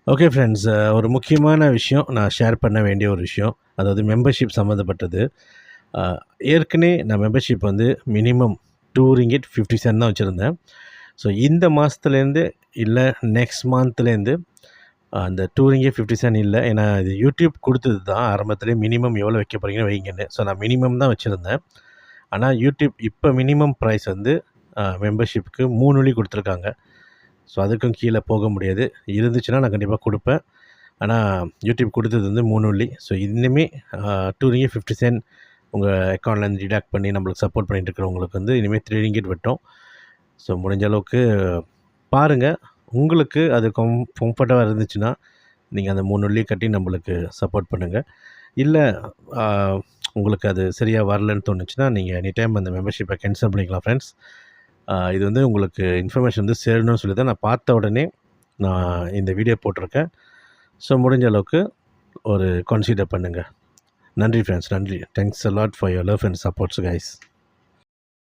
Okay friends, ஒரு முக்கியமான விஷயம் நான் ஷேர் பண்ண வேண்டிய ஒரு விஷயம். அதாவது மெம்பர்ஷிப் சம்மந்தப்பட்டது. அ ஏற்கனவே நான் மெம்பர்ஷிப் வந்து மினிமம் ரிங்கிட் 50 சென்ட் தான் வச்சுருந்தேன். ஸோ இந்த மாதத்துலேருந்து இல்ல நெக்ஸ்ட் மந்த்லேருந்து அந்த ரிங்கிட் 50 சென்ட் இல்ல. ஏன்னா இது யூடியூப் குடுத்தது தான் ஆரம்பத்திலேயே மினிமம் எவ்வளோ வைக்க போறீங்கன்னு வைங்கன்னு. ஸோ நான் மினிமம் தான் வச்சுருந்தேன். ஆனா யூடியூப் இப்ப மினிமம் பிரைஸ் வந்து மெம்பர்ஷிப்க்கு 3 வெள்ளி குடுத்துருக்காங்க. ஸோ அதுக்கும் கீழ போக முடியாது. இருந்துச்சுன்னா நான் கண்டிப்பா குடுப்பேன். ஆனா யூடியூப் குடுத்தது வந்து 3 வெள்ளி. ஸோ இனிமே ரிங்கிட் 50 சென்ட் உங்க அக்கவுண்ட்லேருந்து டிடக்ட் பண்ணி நம்மளுக்கு சப்போர்ட் பண்ணிட்டு இருக்கிறவங்களுக்கு வந்து இனிமே ரிங்கிட் வெட்டும். ஸோ முடிஞ்ச அளவுக்கு பாருங்க. உங்களுக்கு அது கம்ஃபர்ட்டபா இருந்துச்சுன்னா, நீங்க அந்த 3 வெள்ளி கட்டி நம்மளுக்கு சப்போர்ட் பண்ணுங்க. இல்ல அ உங்களுக்கு அது சரியா வரலன்னு தோணுச்சுன்னா, நீங்க எனி டைம் அந்த மெம்பர்ஷிப்ப கேன்சல் பண்ணிக்கலாம் ஃப்ரெண்ட்ஸ். இது வந்து உங்களுக்கு இன்ஃபர்மேஷன் வந்து சேரணும்னு சொல்லி தான் நான் பார்த்த உடனே நான் இந்த வீடியோ போட்டிருக்கேன். ஸோ முடிஞ்ச அளவுக்கு ஒரு கன்சிடர் பண்ணுங்க. நன்றி ஃப்ரெண்ட்ஸ், நன்றி. Thanks a lot for your love and supports guys.